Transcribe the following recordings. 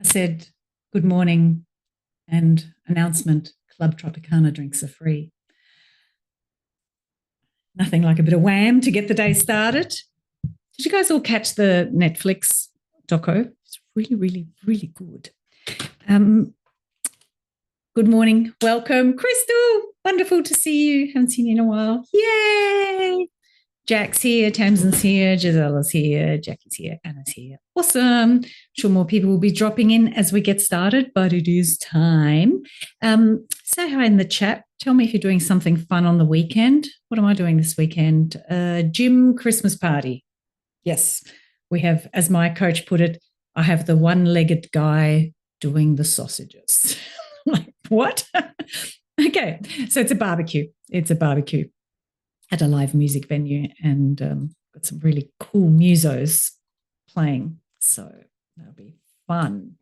I said, good morning and announcement, Club Tropicana drinks are free. Nothing like a bit of wham to get the day started. Did you guys all catch the Netflix doco? It's really, really, really good. Good morning. Welcome. Crystal, wonderful to see you. Haven't seen you in a while. Yay. Jack's here, Tamsin's here, Gisella's here, Jackie's here, Anna's here. Awesome. I'm sure more people will be dropping in as we get started, but it is time. Say hi in the chat. Tell me if you're doing something fun on the weekend. What am I doing this weekend? Gym Christmas party. Yes, we have, as my coach put it, I have the one-legged guy doing the sausages. Like, what? Okay, so it's a barbecue. It's a barbecue at a live music venue, and got some really cool musos playing. So that'll be fun.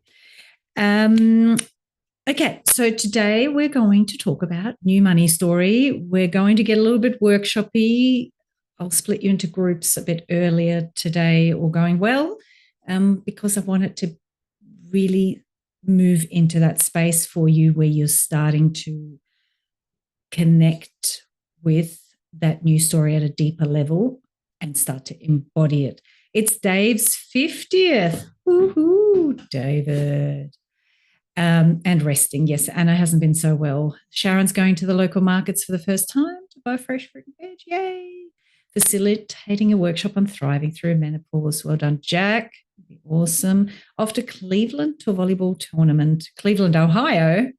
Okay, so today we're going to talk about New Money Story. We're going to get a little bit workshopy. I'll split you into groups a bit earlier today, all going well, because I want it to really move into that space for you where you're starting to connect with that new story at a deeper level and start to embody it. It's Dave's 50th. Woohoo, David. And resting. Yes, Anna hasn't been so well. Sharon's going to the local markets for the first time to buy fresh fruit and veg. Yay. Facilitating a workshop on thriving through menopause. Well done, Jack. Awesome. Off to Cleveland to a volleyball tournament. Cleveland, Ohio.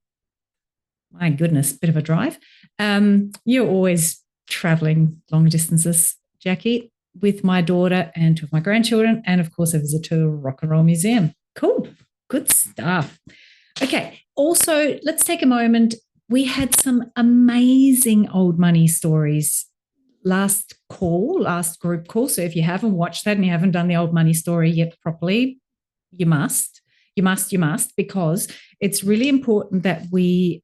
My goodness, bit of a drive. You're always traveling long distances, Jackie, with my daughter and two of my grandchildren, and of course, a visit to the Rock and Roll Museum. Cool, good stuff. Okay, also, let's take a moment. We had some amazing old money stories last group call. So if you haven't watched that and you haven't done the old money story yet properly, you must, because it's really important that we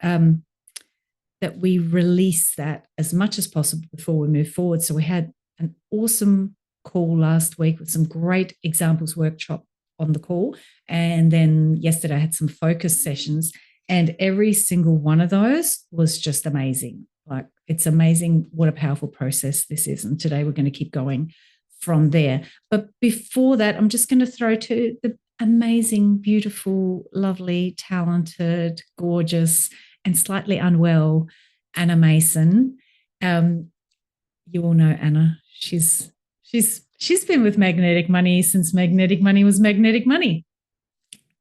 release that as much as possible before we move forward. So we had an awesome call last week with some great examples workshop on the call. And then yesterday I had some focus sessions, and every single one of those was just amazing. Like, it's amazing what a powerful process this is. And today we're going to keep going from there. But before that, I'm just going to throw to the amazing, beautiful, lovely, talented, gorgeous, and slightly unwell Anna Mason. You all know Anna. She's been with Magnetic Money since Magnetic Money was Magnetic Money.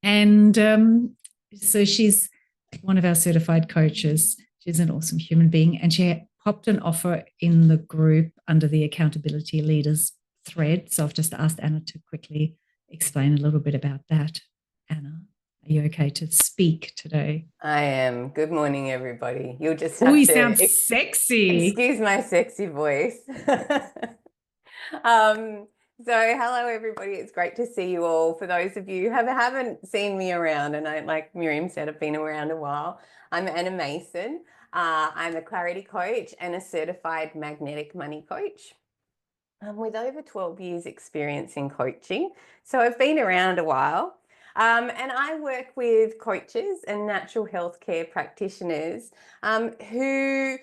And so she's one of our certified coaches. She's an awesome human being. And she popped an offer in the group under the Accountability Leaders thread. So I've just asked Anna to quickly explain a little bit about that. Anna, are you okay to speak today? I am. Good morning, everybody. You'll just have you to sound sexy. Excuse my sexy voice. So hello, everybody. It's great to see you all. For those of you who haven't seen me around, and I, like Miriam said, I've been around a while. I'm Anna Mason. I'm a clarity coach and a certified magnetic money coach. With over 12 years experience in coaching. So I've been around a while. And I work with coaches and natural healthcare practitioners who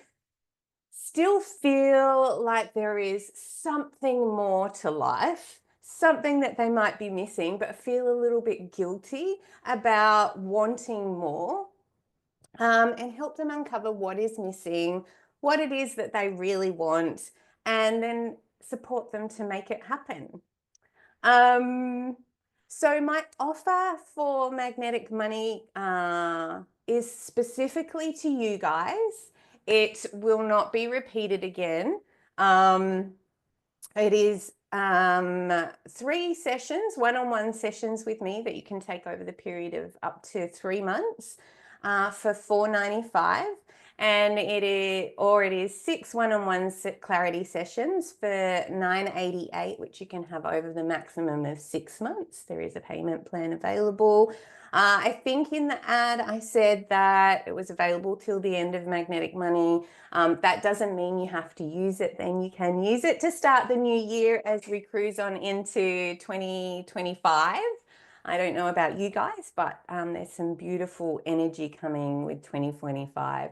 still feel like there is something more to life, something that they might be missing, but feel a little bit guilty about wanting more, and help them uncover what is missing, what it is that they really want, and then support them to make it happen. So my offer for Magnetic Money is specifically to you guys. It will not be repeated again. It is 3 sessions, one-on-one sessions with me that you can take over the period of up to 3 months for $4.95. And it is 6 one-on-one clarity sessions for $9.88, which you can have over the maximum of 6 months. There is a payment plan available. I think in the ad I said that it was available till the end of Magnetic Money. That doesn't mean you have to use it then. You can use it to start the new year as we cruise on into 2025. I don't know about you guys, but there's some beautiful energy coming with 2025.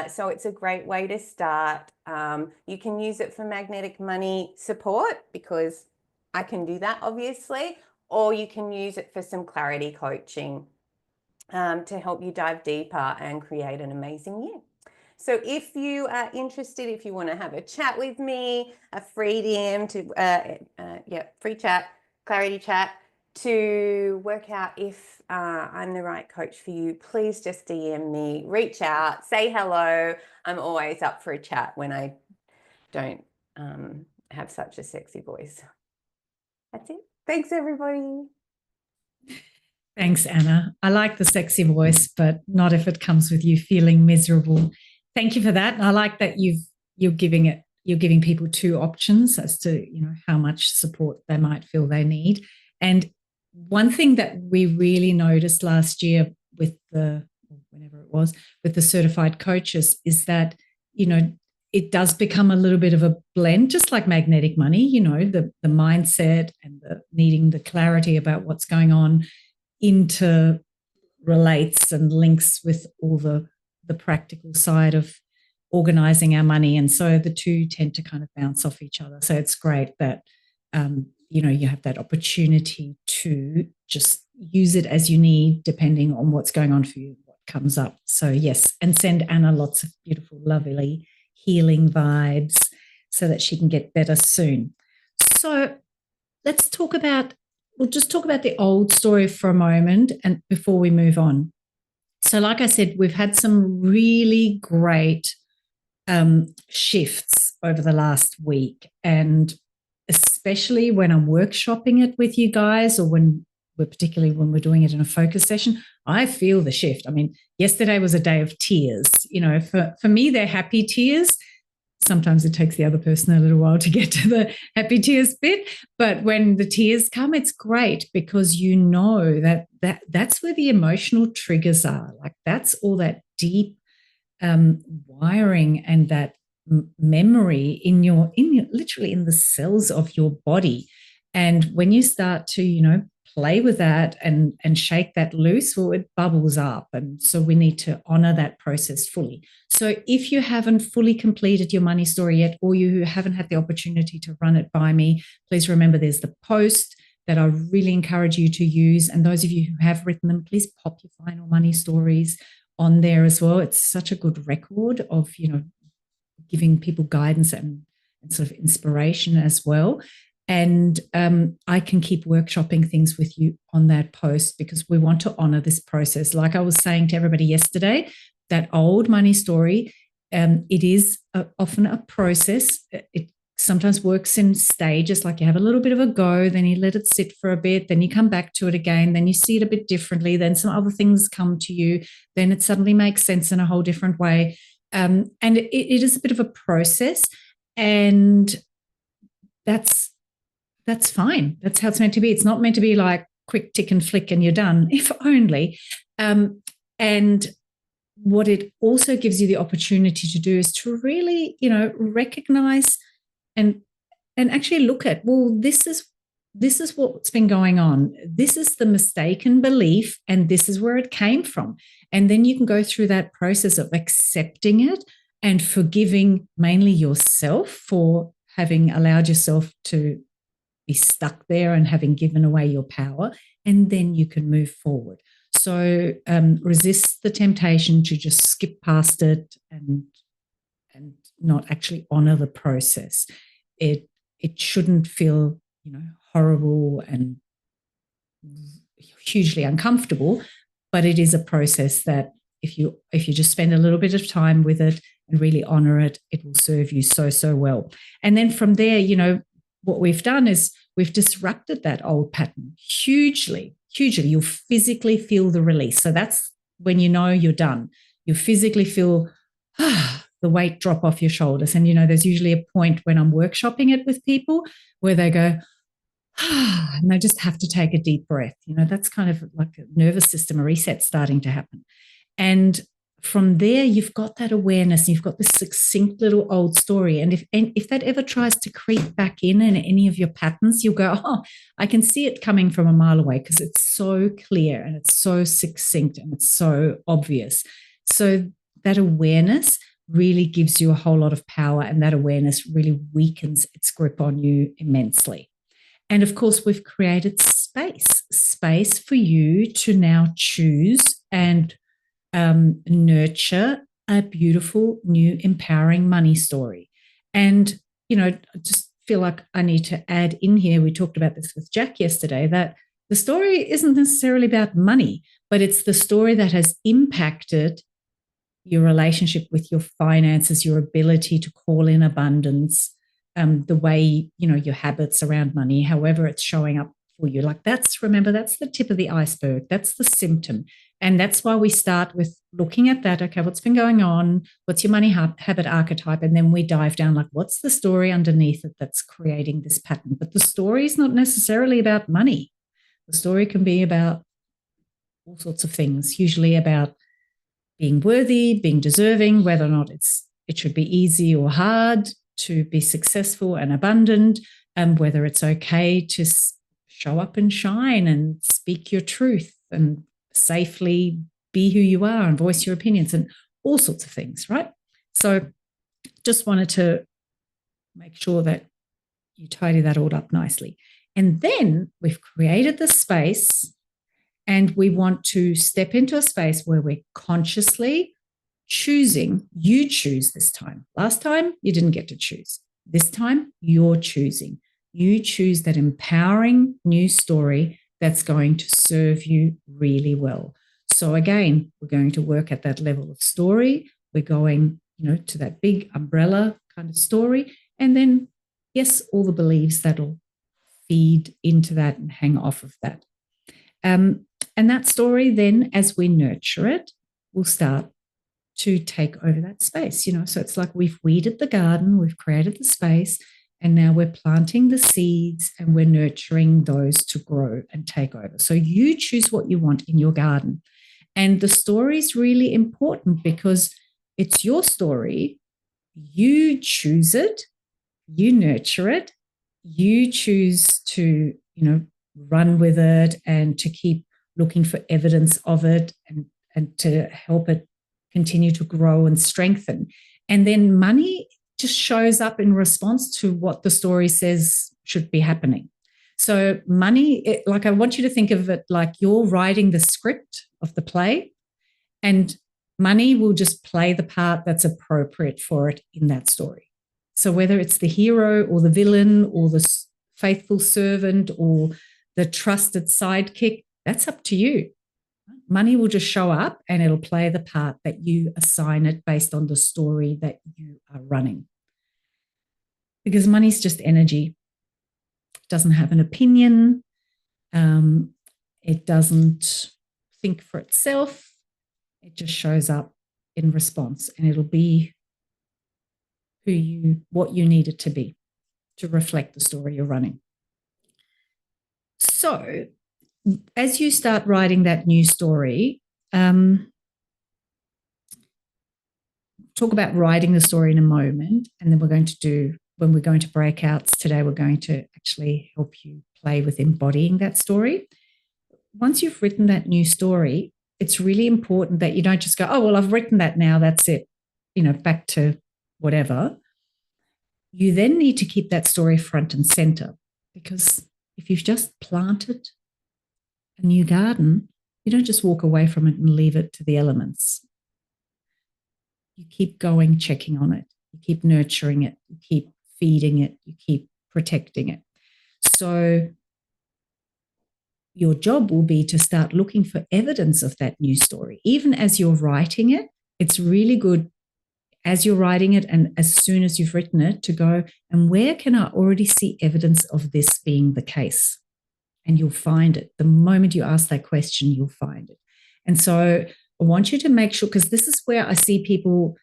So it's a great way to start. You can use it for magnetic money support, because I can do that, obviously, or you can use it for some clarity coaching to help you dive deeper and create an amazing year. So if you are interested, if you want to have a chat with me, a free DM to, free chat, clarity chat, to work out if I'm the right coach for you, please just DM me, reach out, say hello. I'm always up for a chat when I don't have such a sexy voice. That's it. Thanks, everybody. Thanks, Anna. I like the sexy voice, but not if it comes with you feeling miserable. Thank you for that. I like that you're giving people two options as to, how much support they might feel they need. And one thing that we really noticed last year with with the certified coaches is that, it does become a little bit of a blend, just like magnetic money, the mindset and the needing the clarity about what's going on interrelates and links with all the practical side of organizing our money. And so the two tend to kind of bounce off each other. So it's great that, you have that opportunity to just use it as you need, depending on what's going on for you, what comes up. So yes, and send Anna lots of beautiful, lovely, healing vibes so that she can get better soon. So we'll just talk about the old story for a moment and before we move on. So like I said, we've had some really great shifts over the last week, and especially when I'm workshopping it with you guys, or particularly when we're doing it in a focus session, I feel the shift. I mean, yesterday was a day of tears. For me, they're happy tears. Sometimes it takes the other person a little while to get to the happy tears bit. But when the tears come, it's great, because that's where the emotional triggers are. Like, that's all that deep wiring and that memory in your literally in the cells of your body. And when you start to, play with that and shake that loose, well, it bubbles up. And so we need to honor that process fully. So if you haven't fully completed your money story yet, or you haven't had the opportunity to run it by me, please remember there's the post that I really encourage you to use. And those of you who have written them, please pop your final money stories on there as well. It's such a good record of, giving people guidance and sort of inspiration as well. And I can keep workshopping things with you on that post, because we want to honor this process. Like I was saying to everybody yesterday, that old money story, it is often a process. It sometimes works in stages, like you have a little bit of a go, then you let it sit for a bit, then you come back to it again, then you see it a bit differently, then some other things come to you, then it suddenly makes sense in a whole different way. And it is a bit of a process, and that's fine. That's how it's meant to be. It's not meant to be like quick tick and flick and you're done, if only. And what it also gives you the opportunity to do is to really, recognize and actually look at, well, this is what's been going on. This is the mistaken belief, and this is where it came from. And then you can go through that process of accepting it and forgiving mainly yourself for having allowed yourself to be stuck there and having given away your power, and then you can move forward. So resist the temptation to just skip past it and not actually honor the process. It shouldn't feel, horrible and hugely uncomfortable, but it is a process that if you just spend a little bit of time with it and really honor it, it will serve you so well. And then from there, what we've done is we've disrupted that old pattern hugely. You'll physically feel the release. So that's when you're done. You physically feel the weight drop off your shoulders. And, there's usually a point when I'm workshopping it with people where they go, and they just have to take a deep breath. That's kind of like a nervous system, a reset starting to happen. And from there, you've got that awareness, you've got this succinct little old story. And if that ever tries to creep back in any of your patterns, you'll go, oh, I can see it coming from a mile away because it's so clear and it's so succinct and it's so obvious. So that awareness really gives you a whole lot of power, and that awareness really weakens its grip on you immensely. And of course, we've created space for you to now choose and nurture a beautiful, new, empowering money story. And, I just feel like I need to add in here, we talked about this with Jack yesterday, that the story isn't necessarily about money, but it's the story that has impacted your relationship with your finances, your ability to call in abundance, the way, your habits around money, however it's showing up for you. Like remember, that's the tip of the iceberg. That's the symptom. And that's why we start with looking at that. Okay, what's been going on? What's your money habit archetype? And then we dive down, like, what's the story underneath it that's creating this pattern? But the story is not necessarily about money. The story can be about all sorts of things, usually about being worthy, being deserving, whether or not it should be easy or hard to be successful and abundant, and whether it's okay to show up and shine and speak your truth and safely be who you are and voice your opinions and all sorts of things, right? So just wanted to make sure that you tidy that all up nicely. And then we've created the space, and we want to step into a space where we're consciously choosing. You choose this time. Last time, you didn't get to choose. This time, you're choosing. You choose that empowering new story that's going to serve you really well. So again, we're going to work at that level of story. We're going, to that big umbrella kind of story. And then, yes, all the beliefs that'll feed into that and hang off of that. And that story then, as we nurture it, will start to take over that space. So it's like we've weeded the garden, we've created the space, and now we're planting the seeds and we're nurturing those to grow and take over. So you choose what you want in your garden. And the story is really important because it's your story. You choose it, you nurture it, you choose to, run with it and to keep looking for evidence of it and to help it continue to grow and strengthen. And then money just shows up in response to what the story says should be happening. So money, I want you to think of it like you're writing the script of the play, and money will just play the part that's appropriate for it in that story. So whether it's the hero or the villain or the faithful servant or the trusted sidekick, that's up to you. Money will just show up and it'll play the part that you assign it based on the story that you are running. Because money's just energy. It doesn't have an opinion. It doesn't think for itself. It just shows up in response, and it'll be what you need it to be to reflect the story you're running. So as you start writing that new story, talk about writing the story in a moment, and then when we're going to breakouts today, we're going to actually help you play with embodying that story. Once you've written that new story, it's really important that you don't just go, oh, well, I've written that now, that's it, back to whatever. You then need to keep that story front and center, because if you've just planted a new garden, you don't just walk away from it and leave it to the elements. You keep going, checking on it. You keep nurturing it. You keep feeding it. You keep protecting it. So your job will be to start looking for evidence of that new story. Even as you're writing it, it's really good as you're writing it and as soon as you've written it to go, and where can I already see evidence of this being the case? And you'll find it. The moment you ask that question, you'll find it. And so I want you to make sure, because this is where I see people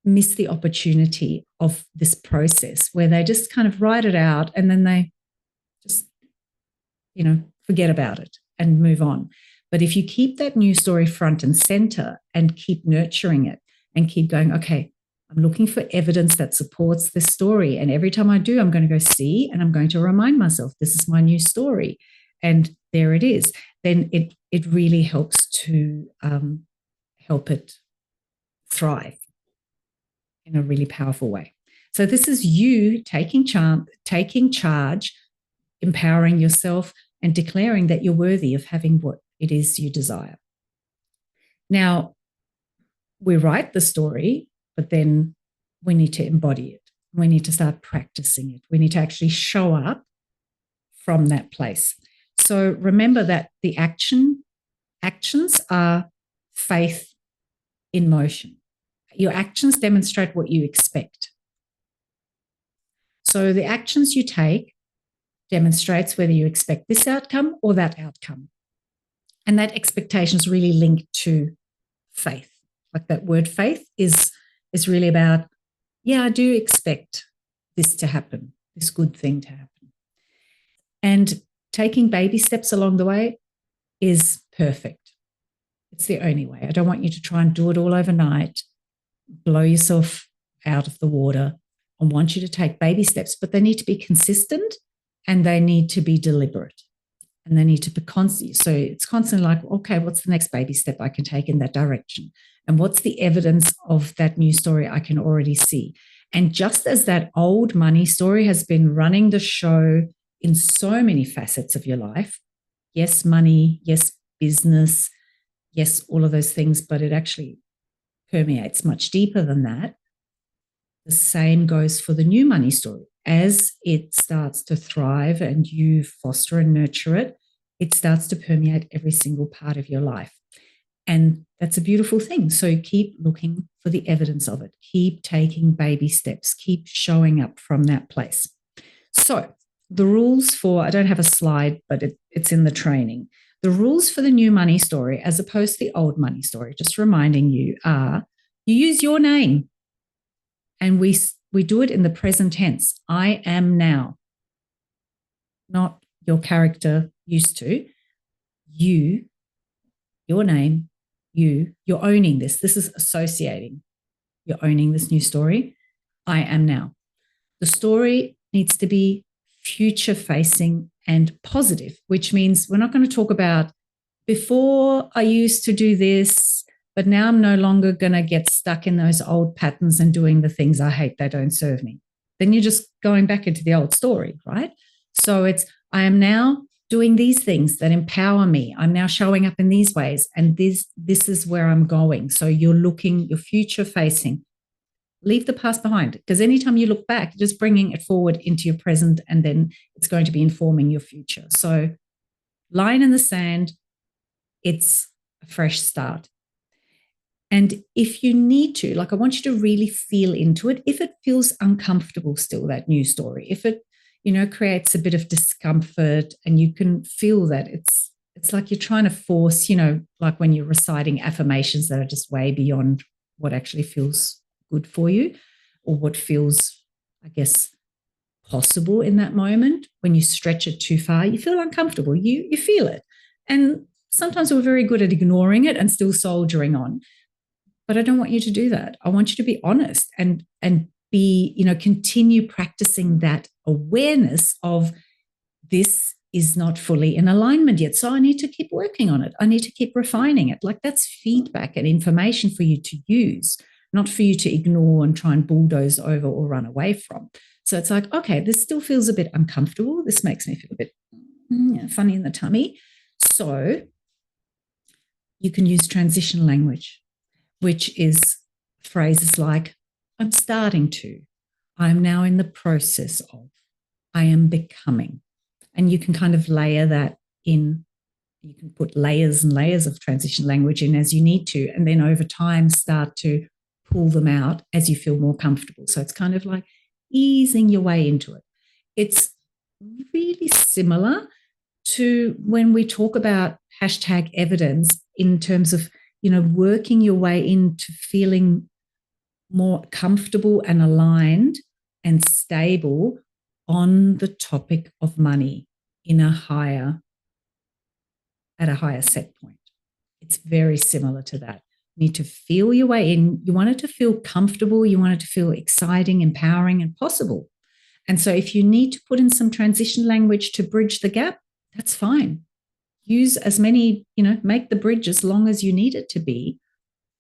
miss the opportunity of this process, where they just kind of write it out and then they just, forget about it and move on. But if you keep that new story front and center and keep nurturing it and keep going, okay, I'm looking for evidence that supports this story. And every time I do, I'm going to go see and I'm going to remind myself, this is my new story. And there it is. Then it really helps to help it thrive in a really powerful way. So this is you taking charge, empowering yourself, and declaring that you're worthy of having what it is you desire. Now, we write the story, but then we need to embody it. We need to start practicing it. We need to actually show up from that place. So remember that the actions are faith in motion. Your actions demonstrate what you expect. So the actions you take demonstrates whether you expect this outcome or that outcome. And that expectation is really linked to faith. Like that word faith is really about, yeah, I do expect this to happen, this good thing to happen. And taking baby steps along the way is perfect. It's the only way. I don't want you to try and do it all overnight, blow yourself out of the water. I want you to take baby steps, but they need to be consistent and they need to be deliberate. And they need to be constant. So it's constantly like, okay, what's the next baby step I can take in that direction? And what's the evidence of that new story I can already see? And just as that old money story has been running the show in so many facets of your life, yes, money, yes, business, yes, all of those things, but it actually permeates much deeper than that. The same goes for the new money story. As it starts to thrive and you foster and nurture it, it starts to permeate every single part of your life. And that's a beautiful thing. So keep looking for the evidence of it. Keep taking baby steps. Keep showing up from that place. So the rules for, I don't have a slide, but it's in the training. The rules for the new money story, as opposed to the old money story, just reminding you, are you use your name. And we do it in the present tense. I am now. Not your character used to. You, your name, you're owning this. This is associating. You're owning this new story. I am now. The story needs to be future facing and positive, which means we're not going to talk about before I used to do this, but now I'm no longer going to get stuck in those old patterns and doing the things I hate that don't serve me. Then you're just going back into the old story, right? So it's, I am now doing these things that empower me. I'm now showing up in these ways, and this is where I'm going. So you're future facing. Leave the past behind, because anytime you look back, you're just bringing it forward into your present, and then it's going to be informing your future. So line in the sand, it's a fresh start. And if you need to, like, I want you to really feel into it. If it feels uncomfortable still, that new story, if it, creates a bit of discomfort and you can feel that it's like you're trying to force, like when you're reciting affirmations that are just way beyond what actually feels good for you or what feels, I guess, possible in that moment. When you stretch it too far, you feel uncomfortable. You feel it. And sometimes we're very good at ignoring it and still soldiering on. But I don't want you to do that. I want you to be honest and be, continue practicing that awareness of this is not fully in alignment yet. So I need to keep working on it. I need to keep refining it. Like, that's feedback and information for you to use, not for you to ignore and try and bulldoze over or run away from. So it's like, okay, this still feels a bit uncomfortable. This makes me feel a bit funny in the tummy. So you can use transition language, which is phrases like, I'm starting to, I'm now in the process of, I am becoming. And you can kind of layer that in. You can put layers and layers of transition language in as you need to, and then over time start to pull them out as you feel more comfortable. So it's kind of like easing your way into it. It's really similar to when we talk about hashtag evidence in terms of, working your way into feeling more comfortable and aligned and stable on the topic of money at a higher set point. It's very similar to that. You need to feel your way in. You want it to feel comfortable. You want it to feel exciting, empowering, and possible. And so if you need to put in some transition language to bridge the gap, that's fine. Use as many, make the bridge as long as you need it to be.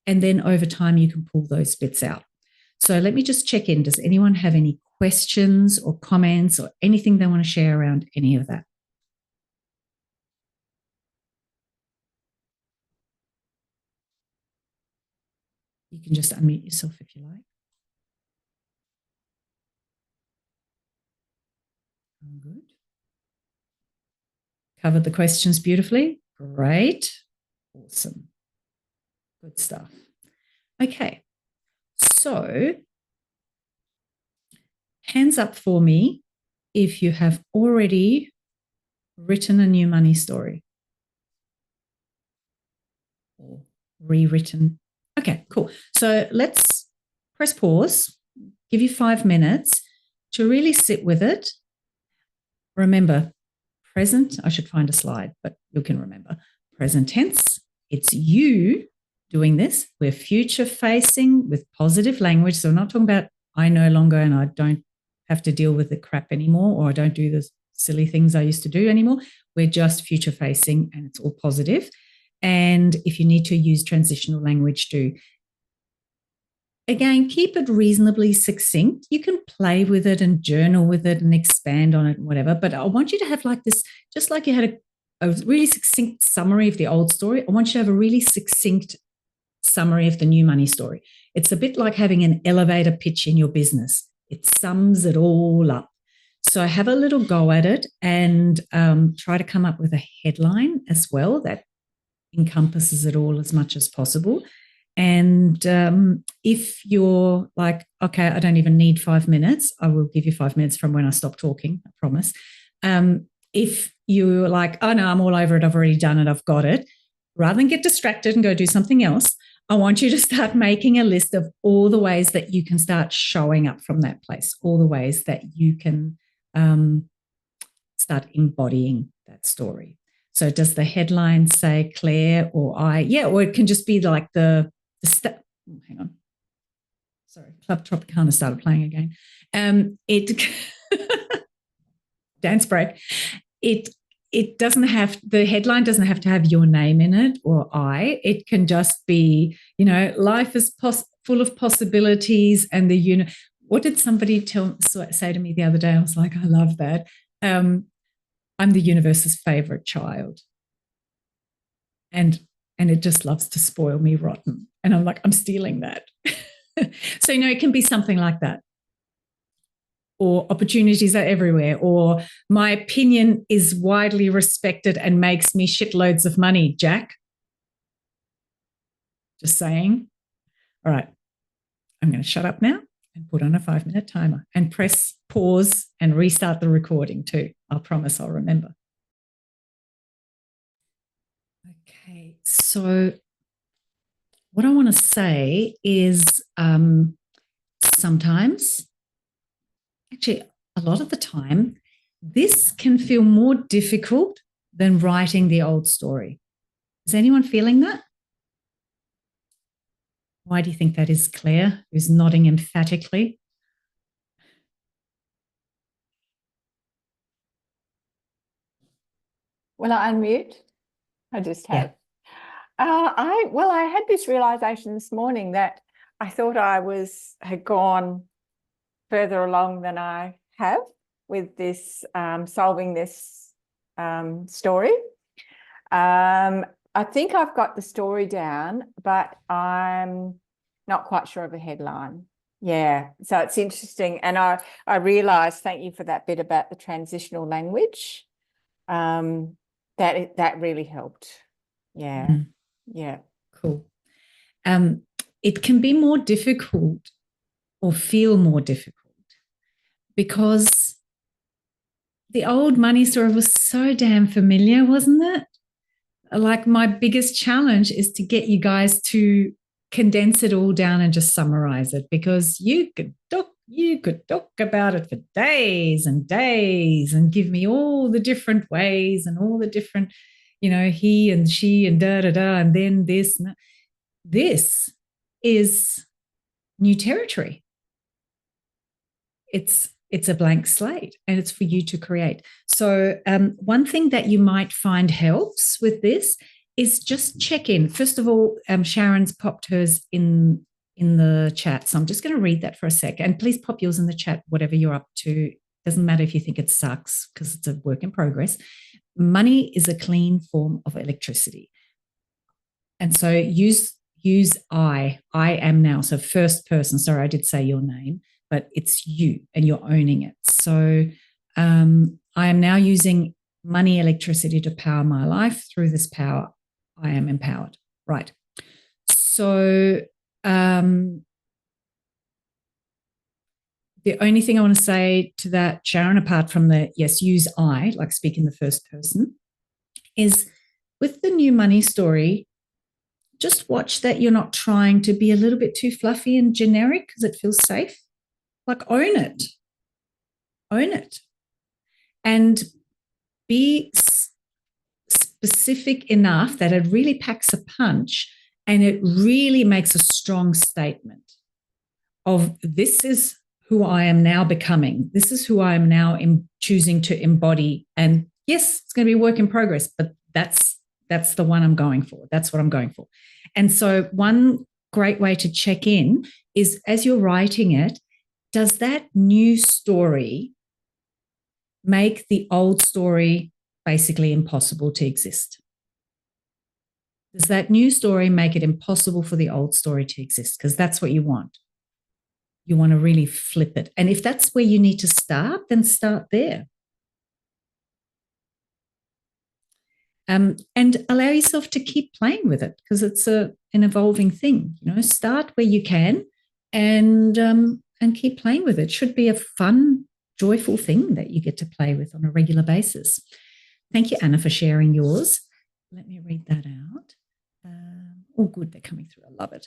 And then over time, you can pull those bits out. So let me just check in. Does anyone have any questions or comments or anything they want to share around any of that? You can just unmute yourself if you like. Good. Covered the questions beautifully. Great. Awesome. Good stuff. Okay. So hands up for me if you have already written a new money story or rewritten. Okay, cool. So let's press pause, give you 5 minutes to really sit with it. Remember, present, I should find a slide, but you can remember. Present tense, it's you doing this. We're future facing with positive language. So we're not talking about I no longer and I don't have to deal with the crap anymore, or I don't do the silly things I used to do anymore. We're just future facing and it's all positive. And if you need to use transitional language, do. Again, keep it reasonably succinct. You can play with it and journal with it and expand on it and whatever. But I want you to have like this, just like you had a really succinct summary of the old story, I want you to have a really succinct summary of the new money story. It's a bit like having an elevator pitch in your business. It sums it all up. So have a little go at it and try to come up with a headline as well that encompasses it all as much as possible. And if you're like, okay, I don't even need 5 minutes, I will give you 5 minutes from when I stop talking, I promise. If you're like, oh no, I'm all over it, I've already done it, I've got it, rather than get distracted and go do something else, I want you to start making a list of all the ways that you can start showing up from that place, all the ways that you can start embodying that story. So does the headline say Claire or I? Yeah, or it can just be like hang on. Sorry, Club Tropicana started playing again. Dance break. It doesn't have, the headline doesn't have to have your name in it or I. It can just be, life is full of possibilities and what did somebody say to me the other day? I was like, I love that. I'm the universe's favorite child. And it just loves to spoil me rotten. And I'm like, I'm stealing that. So, it can be something like that. Or opportunities are everywhere. Or my opinion is widely respected and makes me shitloads of money, Jack. Just saying. All right. I'm going to shut up now and put on a 5-minute timer and press pause and restart the recording too. I promise I'll remember. Okay, so what I want to say is sometimes, actually a lot of the time, this can feel more difficult than writing the old story. Is anyone feeling that? Why do you think that is, Claire, who's nodding emphatically? Will I unmute? I just have. Yeah. I had this realization this morning that I thought I had gone further along than I have with this solving this story. I think I've got the story down, but I'm not quite sure of a headline. Yeah, so it's interesting. And I realised, thank you for that bit about the transitional language, that really helped. Yeah, yeah. Cool. It can be more difficult or feel more difficult because the old money story was so damn familiar, wasn't it? Like my biggest challenge is to get you guys to condense it all down and just summarize it, because you could talk about it for days and days and give me all the different ways and all the different, he and she and da da da, and then this. This is new territory. It's a blank slate, and it's for you to create. So one thing that you might find helps with this is just check in. First of all, Sharon's popped hers in the chat, so I'm just going to read that for a sec. And please pop yours in the chat, whatever you're up to. Doesn't matter if you think it sucks, because it's a work in progress. Money is a clean form of electricity, and so use I am now. So first person. Sorry, I did say your name, but it's you, and you're owning it. So I am now using money, electricity to power my life. Through this power, I am empowered. Right. So the only thing I want to say to that, Sharon, apart from the, yes, use I, like speak in the first person, is with the new money story, just watch that you're not trying to be a little bit too fluffy and generic because it feels safe. Like own it. Own it. And be specific enough that it really packs a punch and it really makes a strong statement of this is who I am now becoming. This is who I am now choosing to embody. And yes, it's going to be a work in progress, but that's the one I'm going for. That's what I'm going for. And so one great way to check in is as you're writing it, does that new story make the old story basically impossible to exist? Does that new story make it impossible for the old story to exist? Because that's what you want. You want to really flip it. And if that's where you need to start, then start there. And allow yourself to keep playing with it because it's an evolving thing. Start where you can and keep playing with it. It should be a fun, joyful thing that you get to play with on a regular basis. Thank you, Anna, for sharing yours. Let me read that out. Oh, good, they're coming through. I love it.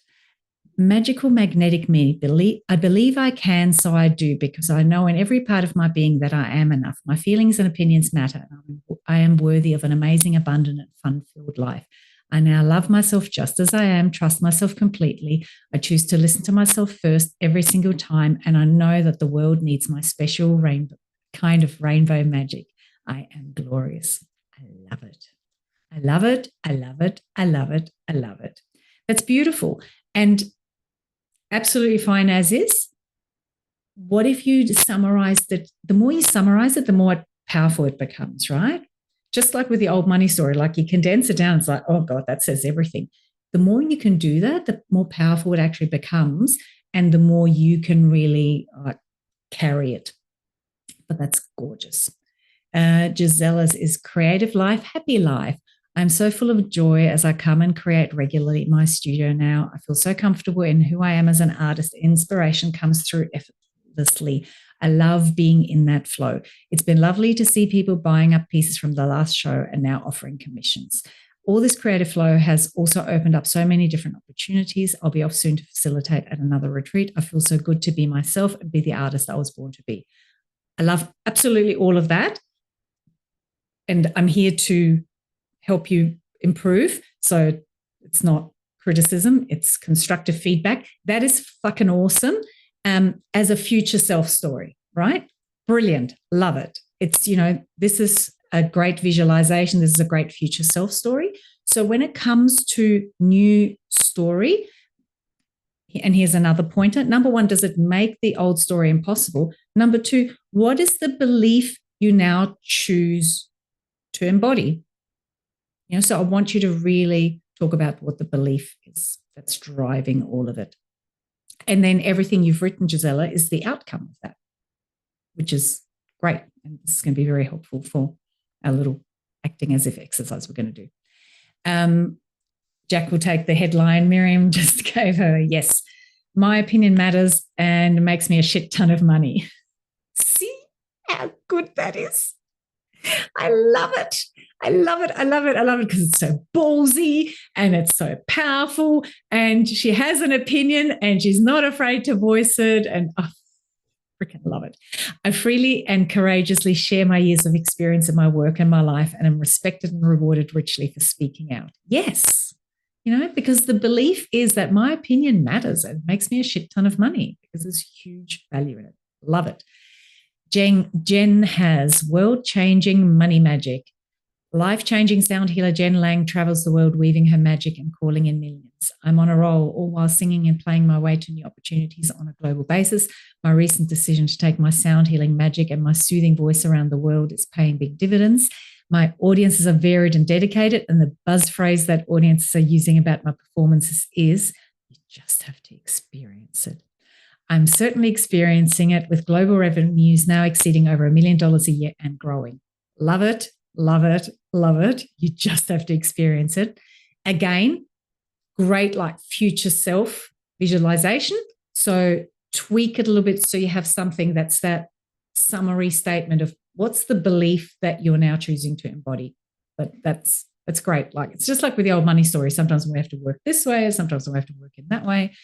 Magical magnetic me. I believe I can, so I do, because I know in every part of my being that I am enough. My feelings and opinions matter. I am worthy of an amazing, abundant, and fun-filled life. I now love myself just as I am, trust myself completely. I choose to listen to myself first every single time, and I know that the world needs my special kind of rainbow magic. I am glorious. I love it. I love it. I love it. I love it. I love it. That's beautiful. And absolutely fine as is. What if you summarize it? The more you summarize it, the more powerful it becomes, right? Just like with the old money story, like you condense it down, it's like, oh God, that says everything. The more you can do that, the more powerful it actually becomes and the more you can really carry it. But that's gorgeous. Gisella's is creative life, happy life. I'm so full of joy as I come and create regularly in my studio now. I feel so comfortable in who I am as an artist. Inspiration comes through effortlessly. I love being in that flow. It's been lovely to see people buying up pieces from the last show and now offering commissions. All this creative flow has also opened up so many different opportunities. I'll be off soon to facilitate at another retreat. I feel so good to be myself and be the artist I was born to be. I love absolutely all of that. And I'm here to help you improve. So it's not criticism, it's constructive feedback. That is fucking awesome. As a future self story, right? Brilliant. Love it. It's, this is a great visualization. This is a great future self story. So when it comes to new story, and here's another pointer. Number one, does it make the old story impossible? Number two, what is the belief you now choose to embody? So I want you to really talk about what the belief is that's driving all of it. And then everything you've written, Gisela, is the outcome of that, which is great. And this is going to be very helpful for our little acting as if exercise we're going to do. Jack will take the headline. Miriam just gave her a yes. My opinion matters and makes me a shit ton of money. See how good that is? I love it. I love it. I love it. I love it because it's so ballsy and it's so powerful and she has an opinion and she's not afraid to voice it. And Freaking love it. I freely and courageously share my years of experience in my work and my life, and am respected and rewarded richly for speaking out. Yes. Because the belief is that my opinion matters and makes me a shit ton of money because there's huge value in it. Love it. Jen has world-changing money magic. Life-changing sound healer Jen Lang travels the world weaving her magic and calling in millions. I'm on a roll, all while singing and playing my way to new opportunities on a global basis. My recent decision to take my sound healing magic and my soothing voice around the world is paying big dividends. My audiences are varied and dedicated, and the buzz phrase that audiences are using about my performances is, you just have to experience it. I'm certainly experiencing it, with global revenues now exceeding over $1 million a year and growing. Love it, love it, love it. You just have to experience it. Again, great like future self visualization. So tweak it a little bit so you have something that's that summary statement of what's the belief that you're now choosing to embody. But that's great. Like, it's just like with the old money story. Sometimes we have to work this way, sometimes we have to work in that way.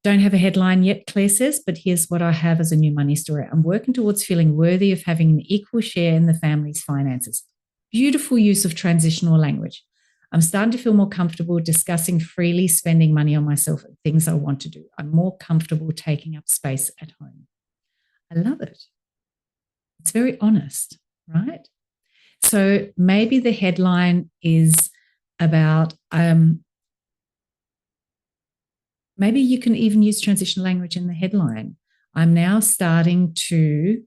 Don't have a headline yet, Claire says, but here's what I have as a new money story. I'm working towards feeling worthy of having an equal share in the family's finances. Beautiful use of transitional language. I'm starting to feel more comfortable discussing freely spending money on myself and things I want to do. I'm more comfortable taking up space at home. I love it. It's very honest, right? So maybe the headline is about, maybe you can even use transitional language in the headline. I'm now starting to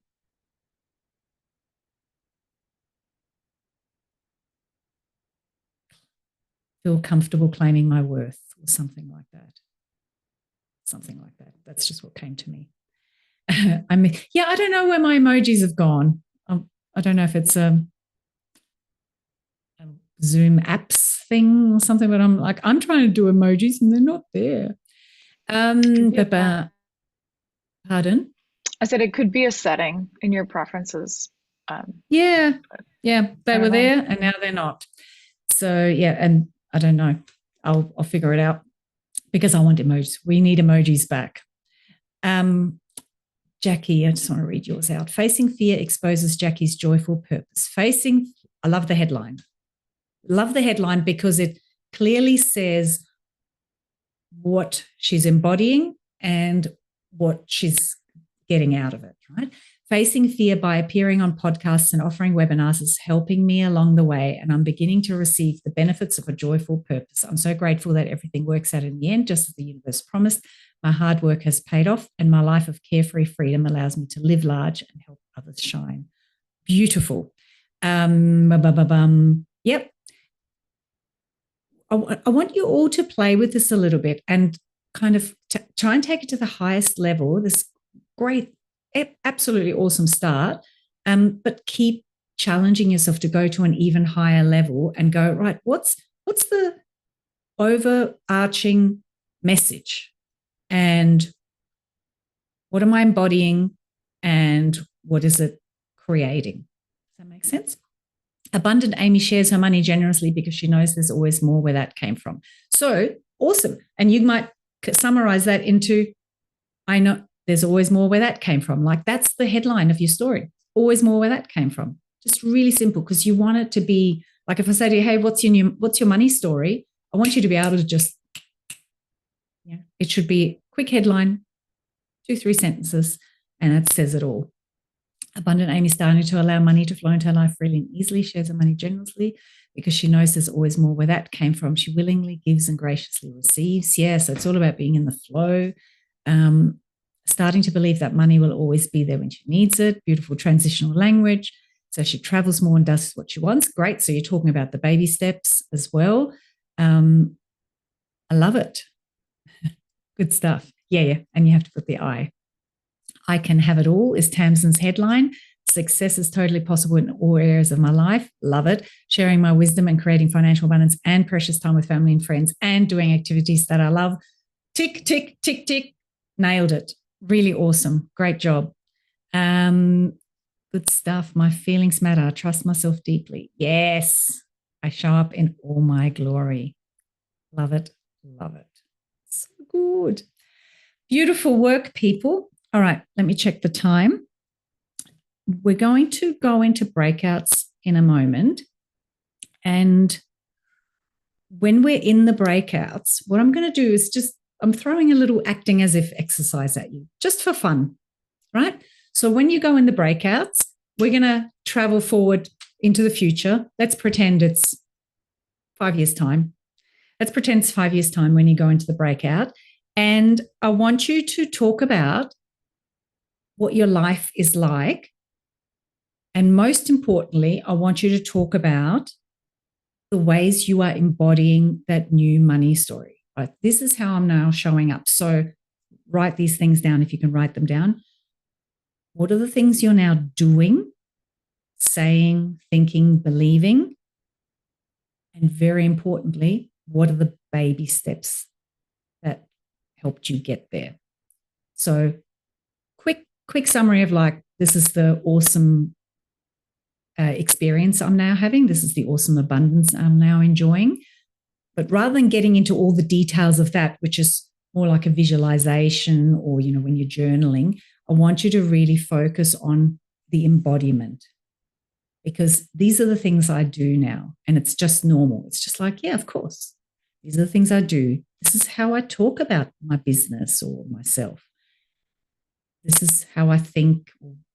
feel comfortable claiming my worth, or something like that. Something like that. That's just what came to me. I don't know where my emojis have gone. I don't know if it's a Zoom apps thing or something, but I'm trying to do emojis and they're not there. Pardon? I said it could be a setting in your preferences. They were there and now they're not. So yeah, and I don't know. I'll figure it out because I want emojis. We need emojis back. Jackie, I just want to read yours out. Facing fear exposes Jackie's joyful purpose. I love the headline. Love the headline because it clearly says what she's embodying and what she's getting out of it, right? Facing fear by appearing on podcasts and offering webinars is helping me along the way, and I'm beginning to receive the benefits of a joyful purpose. I'm so grateful that everything works out in the end, just as the universe promised. My hard work has paid off, and my life of carefree freedom allows me to live large and help others shine. Beautiful. Yep. I want you all to play with this a little bit and kind of try and take it to the highest level. This great, absolutely awesome start, but keep challenging yourself to go to an even higher level and go, right, what's the overarching message, and what am I embodying, and what is it creating? Does that make sense? Abundant Amy shares her money generously because she knows there's always more where that came from. So awesome. And you might summarize that into, I know there's always more where that came from. Like, that's the headline of your story. Always more where that came from. Just really simple, because you want it to be like, if I say to you, hey, what's your money story? I want you to be able to just, it should be quick headline, 2-3 sentences, and it says it all. Abundant Amy starting to allow money to flow into her life freely and easily, shares her money generously because she knows there's always more where that came from. She willingly gives and graciously receives. Yeah, so it's all about being in the flow. Starting to believe that money will always be there when she needs it. Beautiful transitional language. So she travels more and does what she wants. Great. So you're talking about the baby steps as well. I love it. Good stuff. Yeah. And you have to put the I. I can have it all is Tamsin's headline. Success is totally possible in all areas of my life. Love it. Sharing my wisdom and creating financial abundance and precious time with family and friends and doing activities that I love. Tick, tick, tick, tick. Nailed it. Really awesome. Great job. Good stuff. My feelings matter. I trust myself deeply. Yes. I show up in all my glory. Love it. Love it. So good. Beautiful work, people. All right, let me check the time. We're going to go into breakouts in a moment. And when we're in the breakouts, what I'm going to do is I'm throwing a little acting as if exercise at you, just for fun, right? So when you go in the breakouts, we're going to travel forward into the future. Let's pretend it's 5 years' time. Let's pretend it's 5 years' time when you go into the breakout. And I want you to talk about what your life is like. And most importantly, I want you to talk about the ways you are embodying that new money story. Right? This is how I'm now showing up. So write these things down if you can write them down. What are the things you're now doing, saying, thinking, believing? And very importantly, what are the baby steps that helped you get there? So quick summary of like, this is the awesome experience I'm now having. This is the awesome abundance I'm now enjoying. But rather than getting into all the details of that, which is more like a visualization or, when you're journaling, I want you to really focus on the embodiment, because these are the things I do now. And it's just normal. It's just like, yeah, of course. These are the things I do. This is how I talk about my business or myself. This is how I think,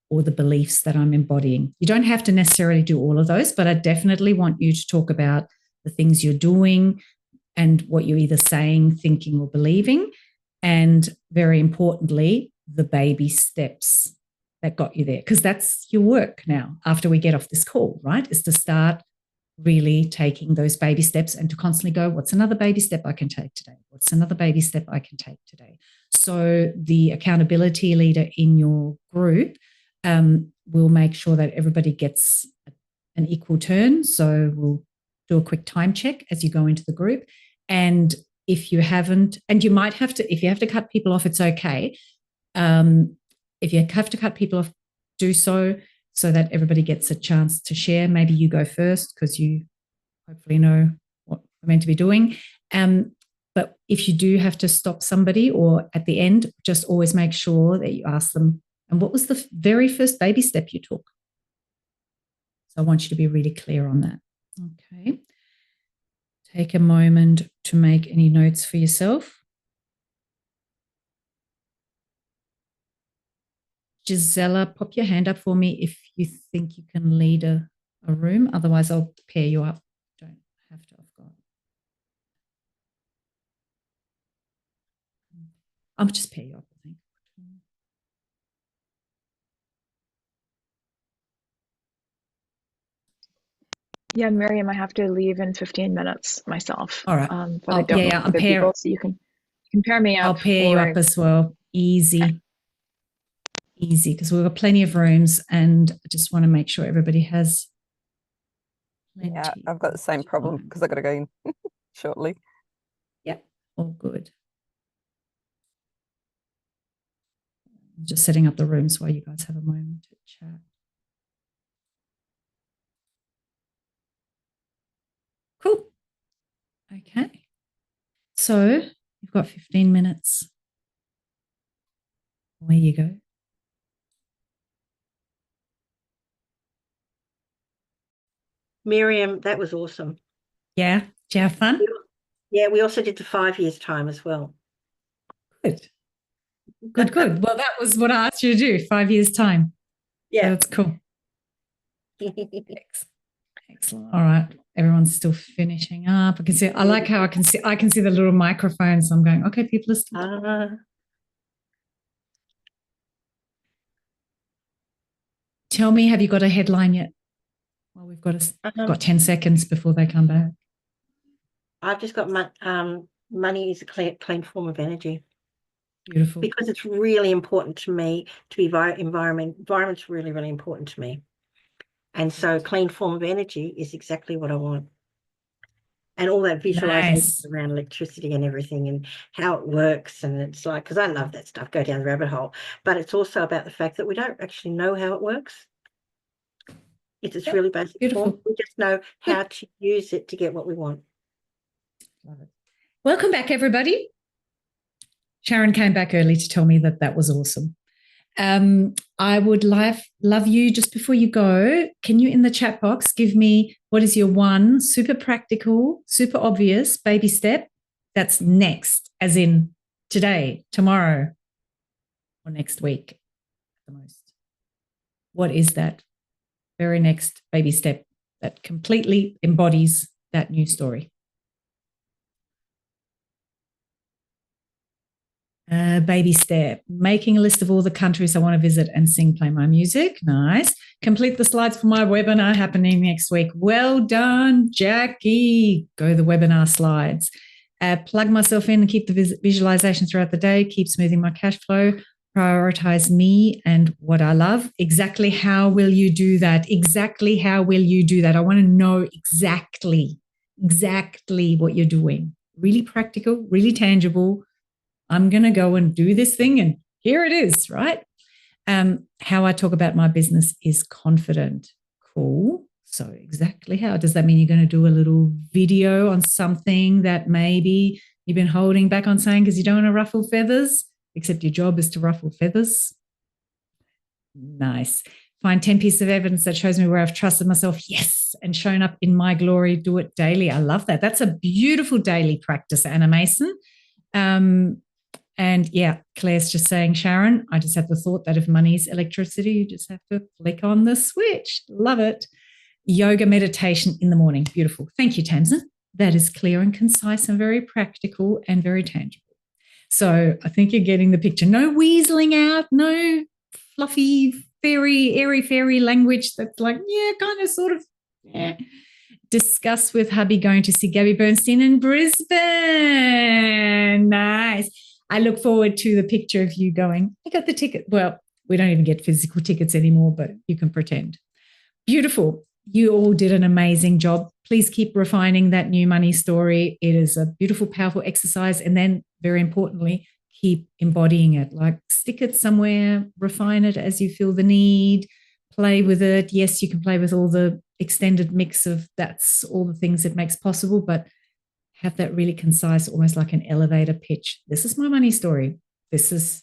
or the beliefs that I'm embodying. You don't have to necessarily do all of those, but I definitely want you to talk about the things you're doing and what you're either saying, thinking, or believing. And very importantly, the baby steps that got you there, because that's your work now after we get off this call, right? Is to start really taking those baby steps and to constantly go, what's another baby step I can take today? What's another baby step I can take today? So the accountability leader in your group will make sure that everybody gets an equal turn. So we'll do a quick time check as you go into the group. And if you haven't, and you might have to, if you have to cut people off, it's okay. If you have to cut people off, do so that everybody gets a chance to share. Maybe you go first because you hopefully know what we're meant to be doing. But if you do have to stop somebody or at the end, just always make sure that you ask them, and what was the very first baby step you took? So I want you to be really clear on that. Okay. Take a moment to make any notes for yourself. Gisela, pop your hand up for me if you think you can lead a room. Otherwise, I'll pair you up. Don't have to. I'll just pair you up, I think. Yeah, Miriam, I have to leave in 15 minutes myself. All right. But I don't know other people, so you can pair me up. I'll pair you up as well. Easy, because we've got plenty of rooms, and I just want to make sure everybody has plenty. Yeah, I've got the same problem because I've got to go in shortly. Yep, all good. Just setting up the rooms while you guys have a moment to chat. Cool. Okay. So you've got 15 minutes. Away you go. Miriam, that was awesome. Yeah. Did you have fun? Yeah, we also did the 5 years time as well. Good. Good. Well, that was what I asked you to do, 5 years time. Yeah. So that's cool. Excellent. All right. Everyone's still finishing up. I like how I can see the little microphone. So I'm going, okay, people are still. Tell me, have you got a headline yet? Well, we've got 10 seconds before they come back. I've just got money is a clean form of energy. Beautiful. Because it's really important to me to be environment's really, really important to me. And so clean form of energy is exactly what I want. And all that visualization around electricity and everything and how it works. And it's like, because I love that stuff, go down the rabbit hole. But it's also about the fact that we don't actually know how it works. It's really basic. Beautiful. We just know how to use it to get what we want. Love it. Welcome back, everybody. Sharon came back early to tell me that was awesome. I would love you just before you go. Can you in the chat box give me what is your one super practical, super obvious baby step that's next, as in today, tomorrow, or next week at the most? What is that very next baby step that completely embodies that new story? Baby step, making a list of all the countries I want to visit and play my music. Nice. Complete the slides for my webinar happening next week. Well done, Jackie. Go the webinar slides. Plug myself in and keep the visualization throughout the day. Keep smoothing my cash flow. Prioritize me and what I love. Exactly how will you do that? Exactly how will you do that? I want to know exactly what you're doing. Really practical, really tangible. I'm going to go and do this thing and here it is, right? How I talk about my business is confident. Cool. So exactly how? Does that mean you're going to do a little video on something that maybe you've been holding back on saying because you don't want to ruffle feathers, except your job is to ruffle feathers? Nice. Find 10 pieces of evidence that shows me where I've trusted myself, yes, and shown up in my glory. Do it daily. I love that. That's a beautiful daily practice, Anna Mason. And yeah, Claire's just saying, Sharon, I just have the thought that if money is electricity, you just have to click on the switch. Love it. Yoga meditation in the morning. Beautiful. Thank you, Tamsin. That is clear and concise and very practical and very tangible. So I think you're getting the picture. No weaseling out, no fluffy, airy fairy language that's like, yeah, kind of sort of, yeah. Discuss with hubby going to see Gabby Bernstein in Brisbane. Nice. I look forward to the picture of you going, I got the ticket. Well, we don't even get physical tickets anymore, but you can pretend. Beautiful. You all did an amazing job. Please keep refining that new money story. It is a beautiful, powerful exercise. And then, very importantly, keep embodying it. Like stick it somewhere, refine it as you feel the need, play with it. Yes, you can play with all the extended mix of that's all the things it makes possible, but have that really concise, almost like an elevator pitch. This is my money story. This is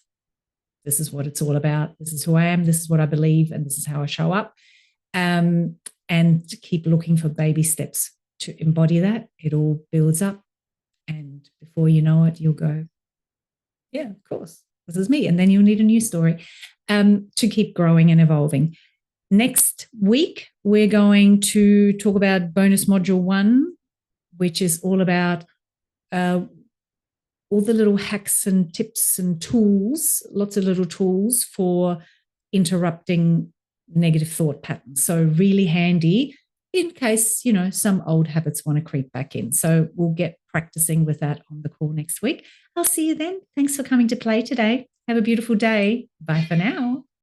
what it's all about. This is who I am. This is what I believe, and this is how I show up. And keep looking for baby steps to embody that. It all builds up, and before you know it, you'll go, yeah, of course, this is me. And then you'll need a new story to keep growing and evolving. Next week, we're going to talk about bonus module 1, which is all about all the little hacks and tips and tools, lots of little tools for interrupting negative thought patterns. So really handy in case, some old habits want to creep back in. So we'll get practicing with that on the call next week. I'll see you then. Thanks for coming to play today. Have a beautiful day. Bye for now.